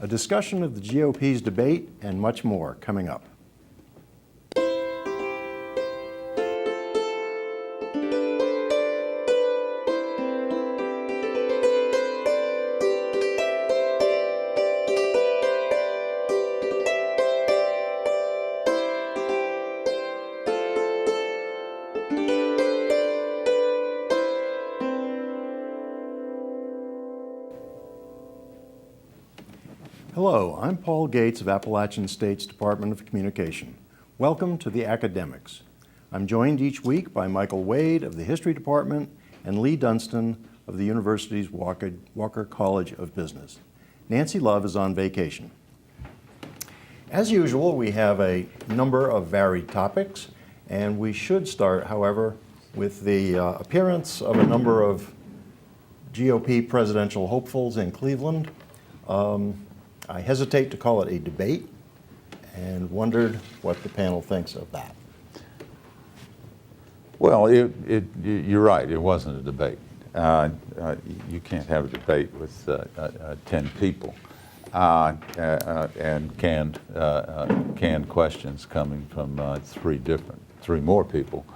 a discussion of the GOP's debate and much more coming up. Hello, I'm Paul Gates of Appalachian State's Department of Communication. Welcome to the Academics. I'm joined each week by Michael Wade of the History Department and Lee Dunstan of the university's Walker College of Business. Nancy Love is on vacation. As usual, we have a number of varied topics, and we should start, however, with the appearance of a number of GOP presidential hopefuls in Cleveland. I hesitate to call it a debate and wondered what the panel thinks of that. Well, you're right, it wasn't a debate. You can't have a debate with 10 people and canned questions coming from three more people.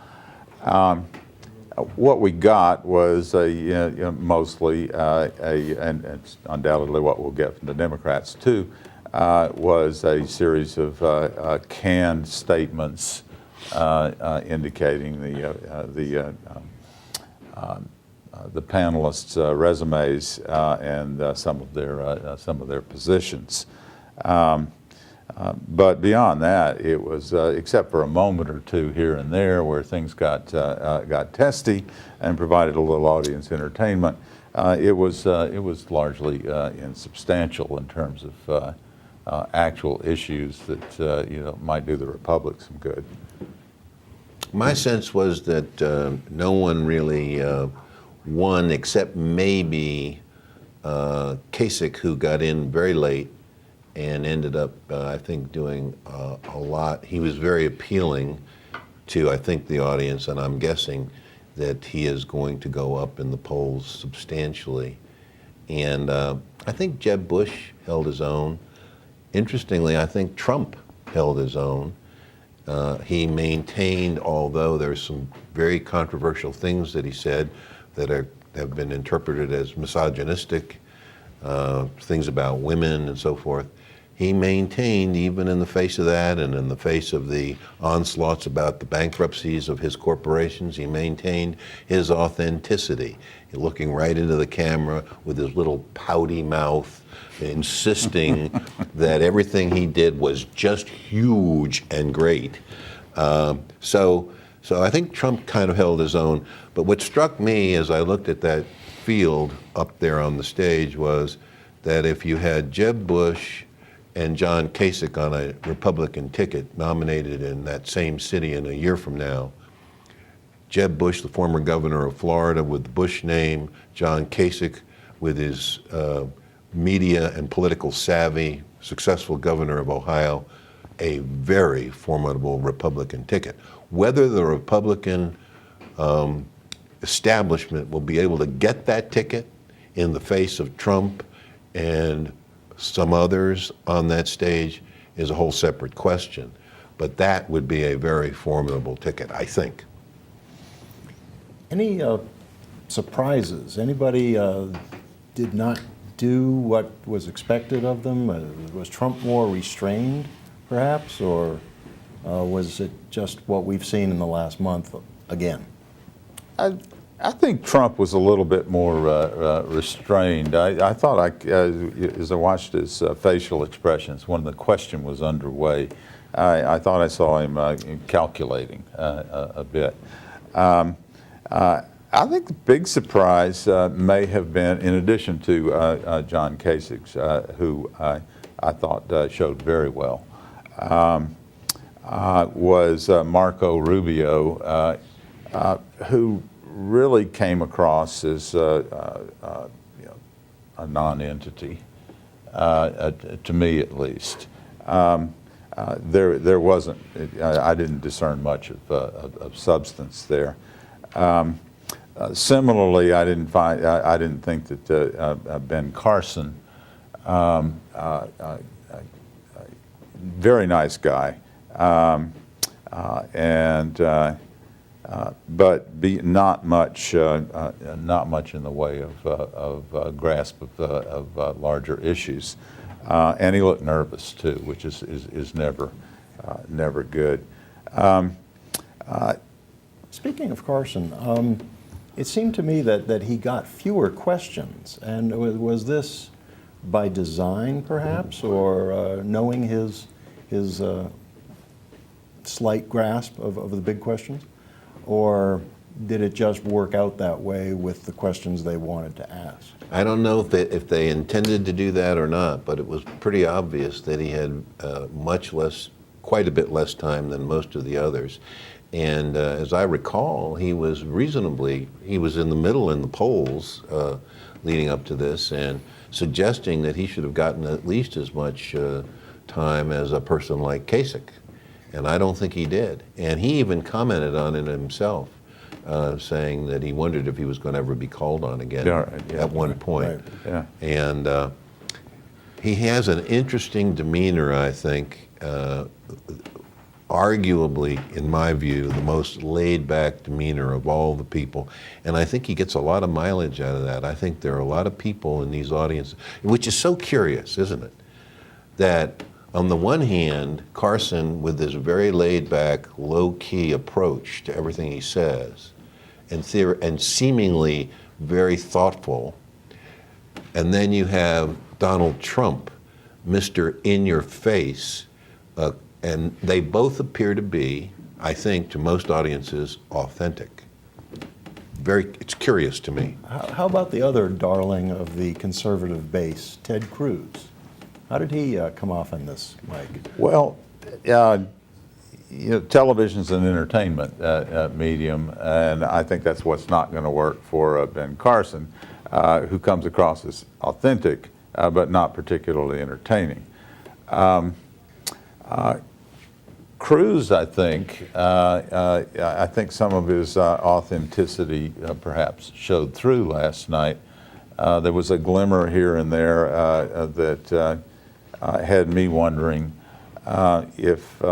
What we got was mostly, and it's undoubtedly what we'll get from the Democrats too, was a series of canned statements indicating the panelists' resumes and some of their positions. But beyond that, it was, except for a moment or two here and there where things got testy and provided a little audience entertainment, it was largely insubstantial in terms of actual issues that might do the Republic some good. My sense was that no one really won except maybe Kasich, who got in very late and ended up, I think, doing a lot. He was very appealing to, I think, the audience, and I'm guessing that he is going to go up in the polls substantially. And I think Jeb Bush held his own. Interestingly, I think Trump held his own. He maintained, although there's some very controversial things that he said that have been interpreted as misogynistic, things about women and so forth, he maintained, even in the face of that and in the face of the onslaughts about the bankruptcies of his corporations, he maintained his authenticity, looking right into the camera with his little pouty mouth, insisting that everything he did was just huge and great. So I think Trump kind of held his own. But what struck me as I looked at that field up there on the stage was that if you had Jeb Bush and John Kasich on a Republican ticket nominated in that same city in a year from now, Jeb Bush, the former governor of Florida with the Bush name, John Kasich with his media and political savvy, successful governor of Ohio, a very formidable Republican ticket. Whether the Republican establishment will be able to get that ticket in the face of Trump and some others on that stage is a whole separate question. But that would be a very formidable ticket, I think. Any surprises? Anybody did not do what was expected of them? Was Trump more restrained, perhaps, or was it just what we've seen in the last month again? I think Trump was a little bit more restrained. I thought, as I watched his facial expressions, when the question was underway, I thought I saw him calculating a bit. I think the big surprise may have been, in addition to John Kasich, who I thought showed very well, was Marco Rubio, who really came across as a non-entity, to me at least. There wasn't, I didn't discern much of substance there. Similarly, I didn't think that Ben Carson very nice guy, but not much in the way of grasp of larger issues. And he looked nervous too, which is never good. Speaking of Carson, it seemed to me that he got fewer questions, and was this by design, perhaps, or knowing his slight grasp of the big questions, or did it just work out that way with the questions they wanted to ask? I don't know if they intended to do that or not, but it was pretty obvious that he had quite a bit less time than most of the others. And as I recall, he was in the middle in the polls leading up to this, and suggesting that he should have gotten at least as much time as a person like Kasich. And I don't think he did. And he even commented on it himself, saying that he wondered if he was going to ever be called on again at one point. Right. Yeah. And he has an interesting demeanor, I think, arguably, in my view, the most laid-back demeanor of all the people. And I think he gets a lot of mileage out of that. I think there are a lot of people in these audiences, which is so curious, isn't it? That on the one hand, Carson, with this very laid-back, low-key approach to everything he says, and seemingly very thoughtful, and then you have Donald Trump, Mr. In-Your-Face, and they both appear to be, I think, to most audiences, authentic. It's curious to me. How about the other darling of the conservative base, Ted Cruz? How did he come off in this, Mike? Well, television's an entertainment medium, and I think that's what's not going to work for Ben Carson, who comes across as authentic, but not particularly entertaining. Cruz, I think some of his authenticity perhaps showed through last night. There was a glimmer here and there that had me wondering if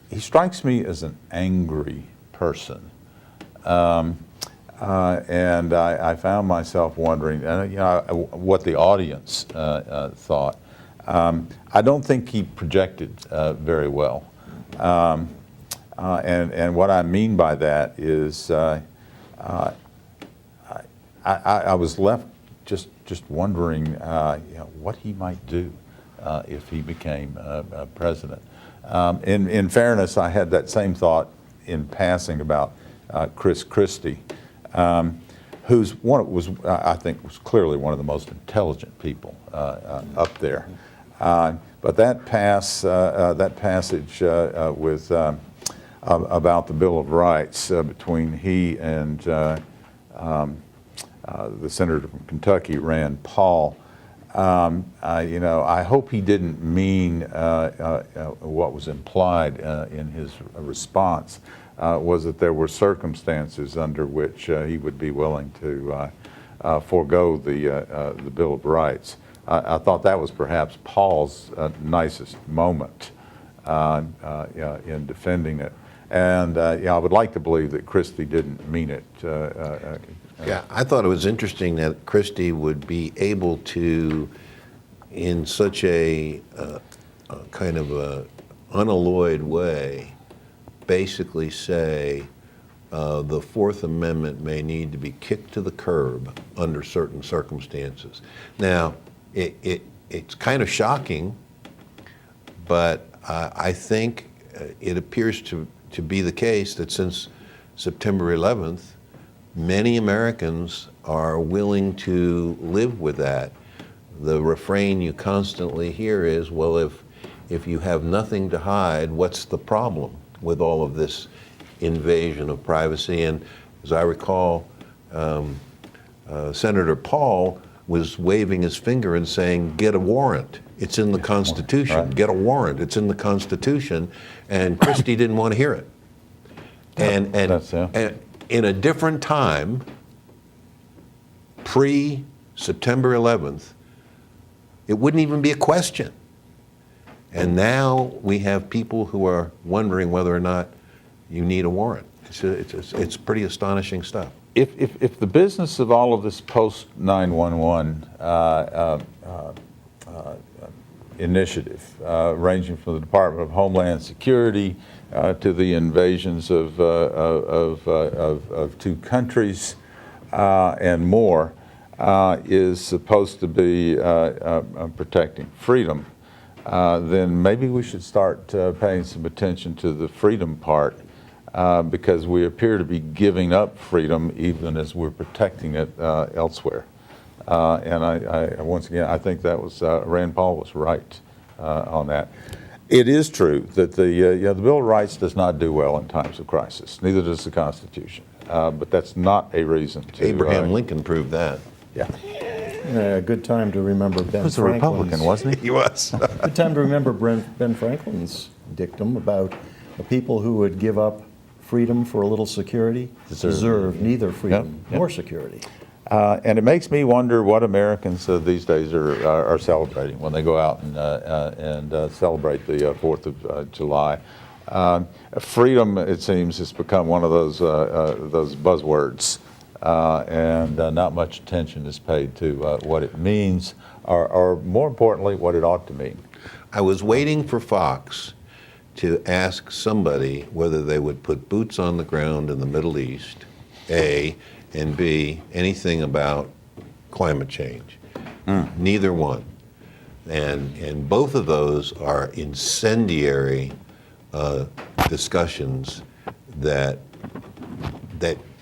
he strikes me as an angry person. And I found myself wondering, what the audience thought. I don't think he projected very well, and what I mean by that is I was left just wondering, what he might do if he became president. In fairness, I had that same thought in passing about Chris Christie, who's I think was clearly one of the most intelligent people up there. But that passage with about the Bill of Rights between he and the senator from Kentucky, Rand Paul, I hope he didn't mean what was implied in his response was that there were circumstances under which he would be willing to forego the Bill of Rights. I thought that was perhaps Paul's nicest moment in defending it. And I would like to believe that Christie didn't mean it. Yeah, I thought it was interesting that Christie would be able to, in such a kind of a unalloyed way, basically say the Fourth Amendment may need to be kicked to the curb under certain circumstances. Now, it's kind of shocking, but I think it appears to be the case that since September 11th, many Americans are willing to live with that. The refrain you constantly hear is, well, if you have nothing to hide, what's the problem with all of this invasion of privacy? And as I recall, Senator Paul was waving his finger and saying, get a warrant. It's in the Constitution. Right. Get a warrant. It's in the Constitution. And Christie didn't want to hear it. And in a different time, pre-September 11th, it wouldn't even be a question. And now we have people who are wondering whether or not you need a warrant. It's pretty astonishing stuff. If the business of all of this post 9/11 initiative, ranging from the Department of Homeland Security to the invasions of two countries and more, is supposed to be protecting freedom, then maybe we should start paying some attention to the freedom part, because we appear to be giving up freedom even as we're protecting it elsewhere. And I once again, I think that was Rand Paul was right on that. It is true that the Bill of Rights does not do well in times of crisis. Neither does the Constitution. But that's not a reason to. Abraham Lincoln proved that. Yeah. A good time to remember Ben He was a Franklin's. Republican, wasn't he? He was. Good time to remember Ben Franklin's dictum about the people who would give up freedom for a little security deserve neither freedom nor security. And it makes me wonder what Americans these days are celebrating when they go out and celebrate the 4th of July. Freedom, it seems, has become one of those buzzwords, and not much attention is paid to what it means, or more importantly, what it ought to mean. I was waiting for Fox to ask somebody whether they would put boots on the ground in the Middle East, A, and B, anything about climate change. Neither one. And both of those are incendiary discussions that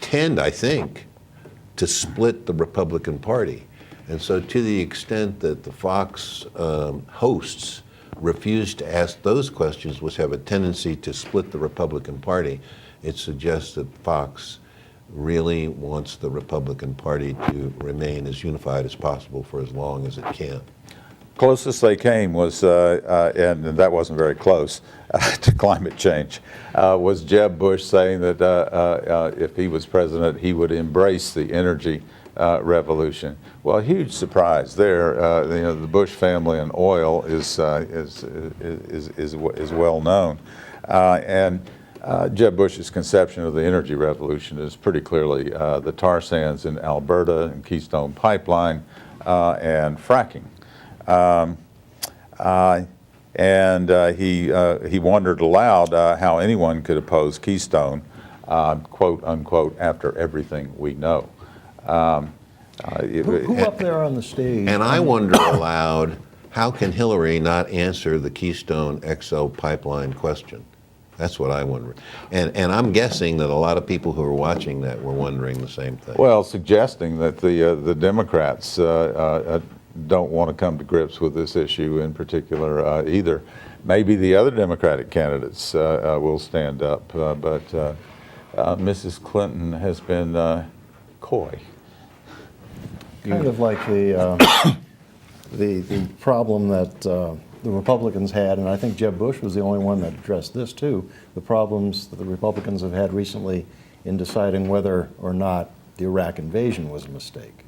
tend, I think, to split the Republican Party. And so to the extent that the Fox hosts refuse to ask those questions, which have a tendency to split the Republican Party, it suggests that Fox really wants the Republican Party to remain as unified as possible for as long as it can. Closest they came was, and that wasn't very close, to climate change, was Jeb Bush saying that if he was president, he would embrace the energy revolution. Well, a huge surprise there. The Bush family and oil is well known, and Jeb Bush's conception of the energy revolution is pretty clearly the tar sands in Alberta and Keystone Pipeline and fracking. He wondered aloud how anyone could oppose Keystone, quote unquote, after everything we know. Who up there on the stage? And I wonder aloud, how can Hillary not answer the Keystone XL pipeline question? That's what I wonder. And I'm guessing that a lot of people who are watching that were wondering the same thing. Well, suggesting that the Democrats don't want to come to grips with this issue in particular either. Maybe the other Democratic candidates will stand up, but Mrs. Clinton has been coy. Kind of like the problem that the Republicans had, and I think Jeb Bush was the only one that addressed this too, the problems that the Republicans have had recently in deciding whether or not the Iraq invasion was a mistake.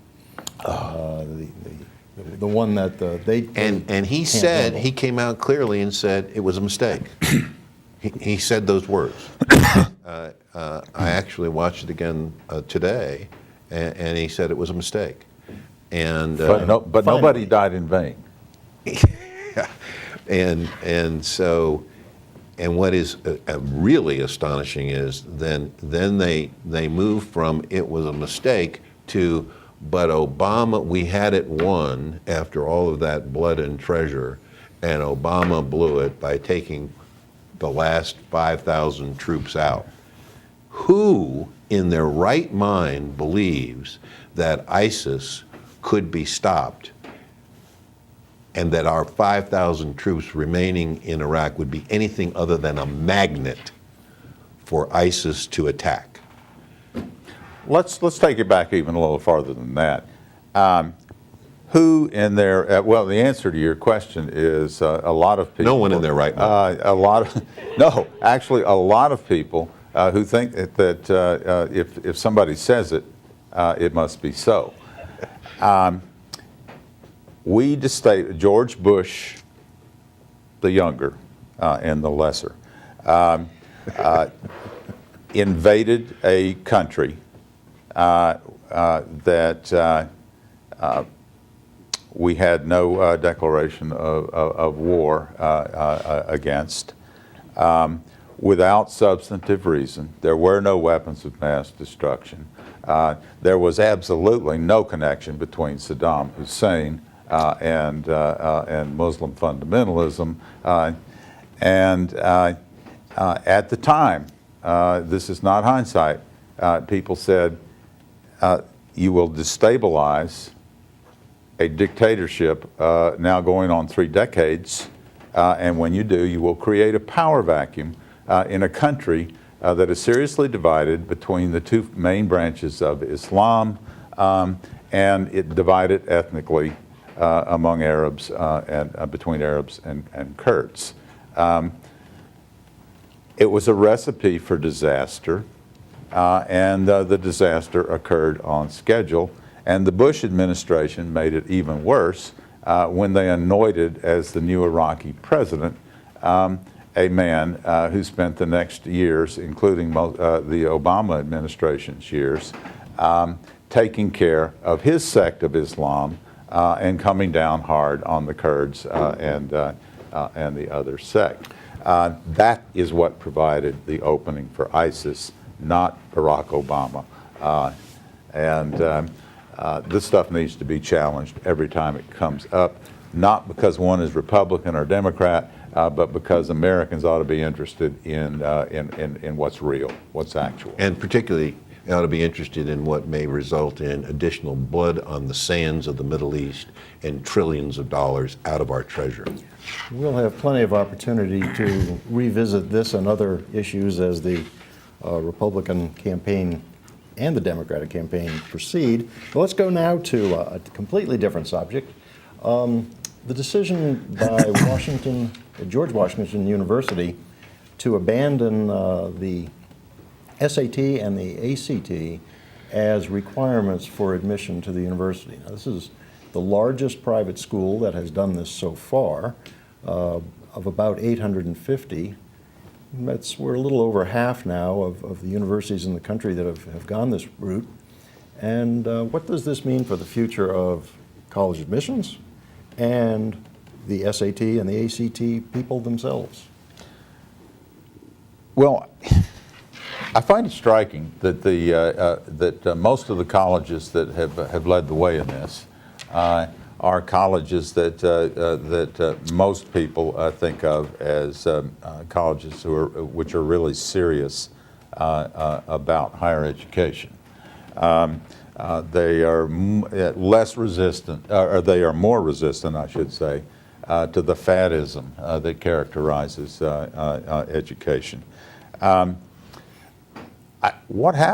The one that they and he said, he came out clearly and said it was a mistake. he said those words. I actually watched it again today, and he said it was a mistake. And But nobody died in vain. And so, and what is really astonishing is then they move from it was a mistake to, but Obama, we had it won after all of that blood and treasure, and Obama blew it by taking the last 5,000 troops out. Who in their right mind believes that ISIS could be stopped and that our 5,000 troops remaining in Iraq would be anything other than a magnet for ISIS to attack? Let's take it back even a little farther than that. Who in their well, the answer to your question is a lot of people. No one in their right mind. A lot of no, actually, a lot of people who think that if somebody says it, it must be so. George Bush, the younger and the lesser, invaded a country that we had no declaration of war against, without substantive reason. There were no weapons of mass destruction. There was absolutely no connection between Saddam Hussein and Muslim fundamentalism. At the time, this is not hindsight, people said, you will destabilize a dictatorship now going on 3 decades, and when you do, you will create a power vacuum in a country that is seriously divided between the 2 main branches of Islam, and it divided ethnically among Arabs and between Arabs and Kurds. It was a recipe for disaster, and the disaster occurred on schedule. And the Bush administration made it even worse when they anointed as the new Iraqi president a man who spent the next years, including the Obama administration's years, taking care of his sect of Islam and coming down hard on the Kurds and the other sect. That is what provided the opening for ISIS, not Barack Obama. This stuff needs to be challenged every time it comes up, not because one is Republican or Democrat, but because Americans ought to be interested in what's real, what's actual. And particularly, they ought to be interested in what may result in additional blood on the sands of the Middle East and trillions of dollars out of our treasury. We'll have plenty of opportunity to revisit this and other issues as the Republican campaign and the Democratic campaign proceed. But let's go now to a completely different subject. The decision by George Washington University to abandon the SAT and the ACT as requirements for admission to the university. Now, this is the largest private school that has done this so far, of about 850. We're a little over half now of the universities in the country that have gone this route. And what does this mean for the future of college admissions and the SAT and the ACT people themselves? Well, I find it striking that that most of the colleges that have led the way in this are colleges that most people think of as colleges which are really serious about higher education. They are less resistant, or they are more resistant, I should say, to the faddism that characterizes education. What has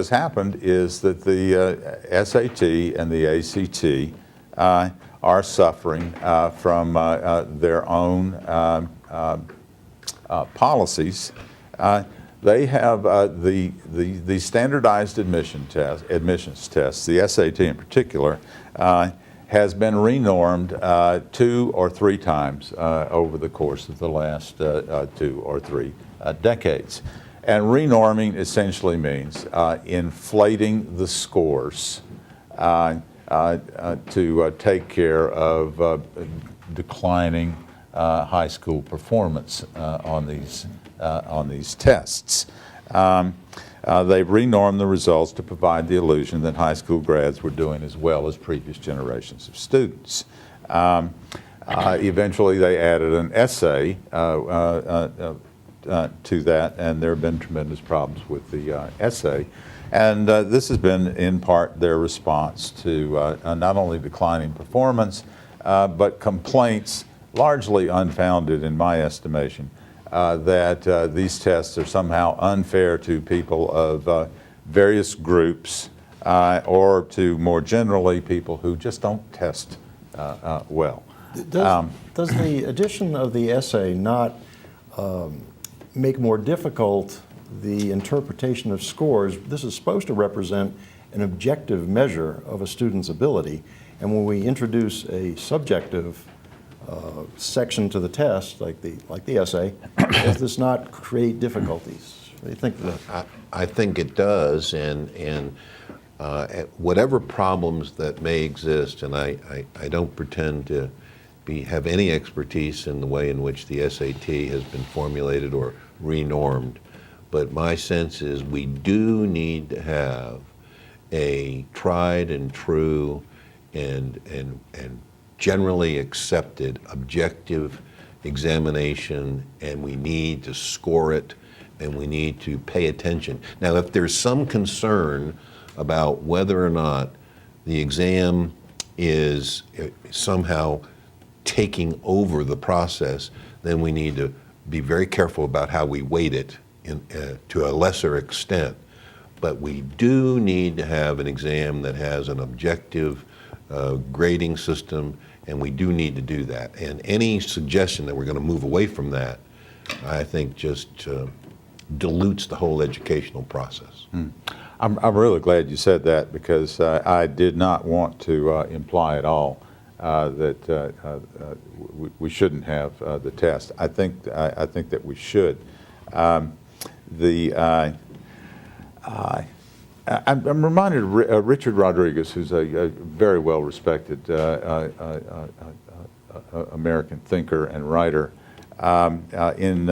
happened is that the SAT and the ACT are suffering from their own policies. They have the standardized admissions tests, the SAT in particular, has been renormed 2 or 3 times over the course of the last 2 or 3 decades. And renorming essentially means inflating the scores to take care of declining high school performance on these tests. They've renormed the results to provide the illusion that high school grads were doing as well as previous generations of students. Eventually, they added an essay to that, and there have been tremendous problems with the essay. And this has been, in part, their response to not only declining performance, but complaints, largely unfounded in my estimation, that these tests are somehow unfair to people of various groups, or to more generally people who just don't test well. Does the addition of the essay not make more difficult the interpretation of scores? This is supposed to represent an objective measure of a student's ability, And when we introduce a subjective section to the test, like the essay, does this not create difficulties? What do you think of that? I think it does, and whatever problems that may exist, and I don't pretend to have any expertise in the way in which the SAT has been formulated or renormed, but my sense is we do need to have a tried and true and generally accepted objective examination, and we need to score it, and we need to pay attention. Now, if there's some concern about whether or not the exam is somehow taking over the process, then we need to be very careful about how we weight it to a lesser extent. But we do need to have an exam that has an objective grading system, and we do need to do that. And any suggestion that we're going to move away from that, I think just dilutes the whole educational process. I'm really glad you said that, because I did not want to imply at all that we shouldn't have the test. I think that we should. I'm reminded of Richard Rodriguez, who's a very well-respected American thinker and writer. In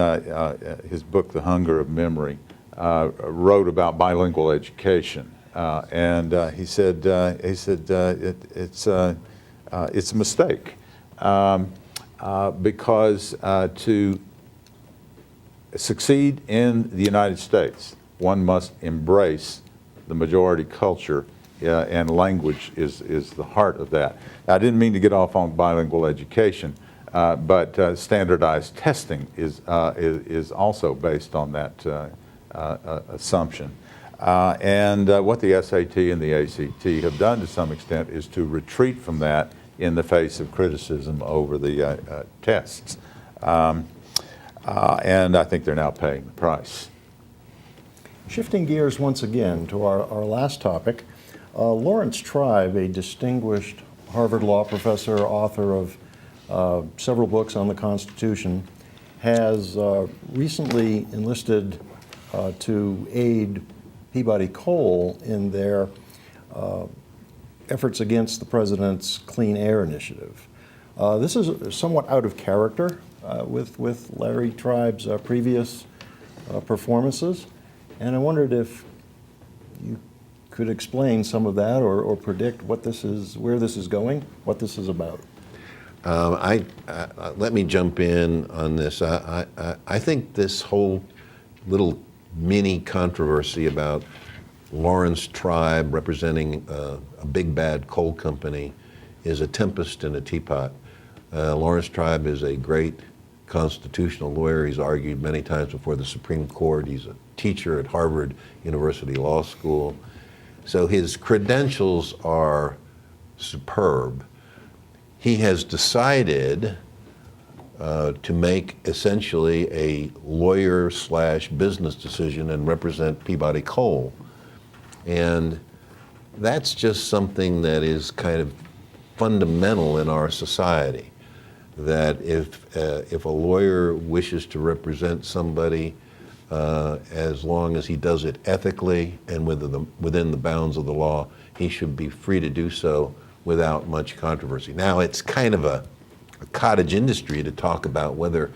his book, The Hunger of Memory, wrote about bilingual education, and he said it's a mistake because to succeed in the United States, one must embrace the majority culture, and language is the heart of that. Now, I didn't mean to get off on bilingual education, but standardized testing is also based on that assumption. And what the SAT and the ACT have done to some extent is to retreat from that in the face of criticism over the tests. And I think they're now paying the price. Shifting gears once again to our last topic, Lawrence Tribe, a distinguished Harvard law professor, author of several books on the Constitution, has recently enlisted to aid Peabody Coal in their efforts against the president's Clean Air Initiative. This is somewhat out of character with Larry Tribe's previous performances, and I wondered if you could explain some of that or predict what this is, where this is going, what this is about. Let me jump in on this. I think this whole little mini controversy about Lawrence Tribe representing a big bad coal company is a tempest in a teapot. Lawrence Tribe is a great constitutional lawyer. He's argued many times before the Supreme Court. He's a teacher at Harvard University Law School. So his credentials are superb. He has decided to make essentially a lawyer/business decision and represent Peabody Coal. And that's just something that is kind of fundamental in our society, that if a lawyer wishes to represent somebody, as long as he does it ethically and within the bounds of the law, he should be free to do so without much controversy. Now, it's kind of a cottage industry to talk about whether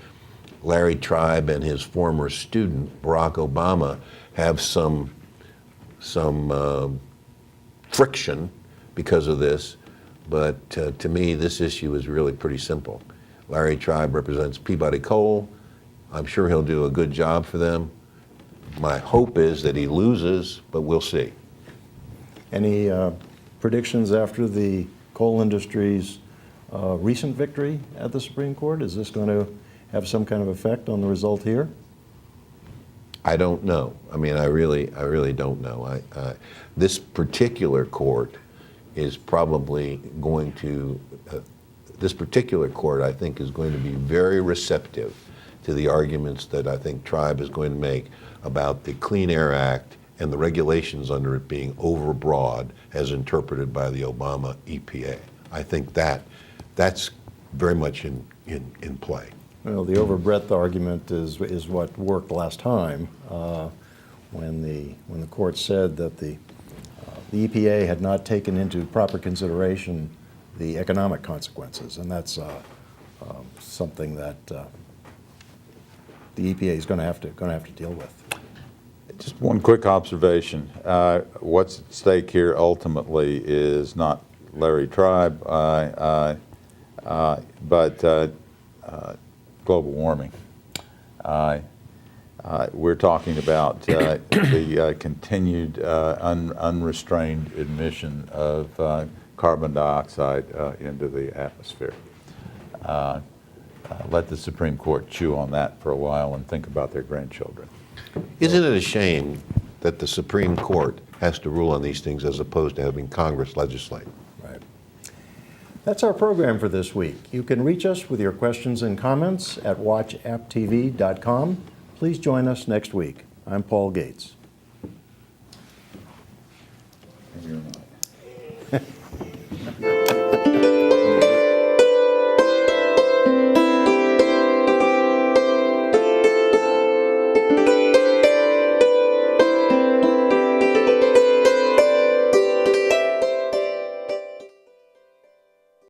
Larry Tribe and his former student, Barack Obama, have some friction because of this, but to me, this issue is really pretty simple. Larry Tribe represents Peabody Coal. I'm sure he'll do a good job for them. My hope is that he loses, but we'll see. Any predictions after the coal industry's recent victory at the Supreme Court? Is this going to have some kind of effect on the result here? I don't know. I mean, I really don't know. This particular court is probably going to, this particular court, I think, is going to be very receptive to the arguments that I think Tribe is going to make about the Clean Air Act and the regulations under it being overbroad as interpreted by the Obama EPA. I think that's very much in play. Well, the overbreadth argument is what worked last time when the court said that the EPA had not taken into proper consideration the economic consequences, and that's something that the EPA is going to have to deal with. Just one quick observation. What's at stake here ultimately is not Larry Tribe, but global warming. We're talking about the continued unrestrained emission of carbon dioxide into the atmosphere. Let the Supreme Court chew on that for a while and think about their grandchildren. Isn't it a shame that the Supreme Court has to rule on these things as opposed to having Congress legislate? Right. That's our program for this week. You can reach us with your questions and comments at watchapptv.com. Please join us next week. I'm Paul Gates. And you're not.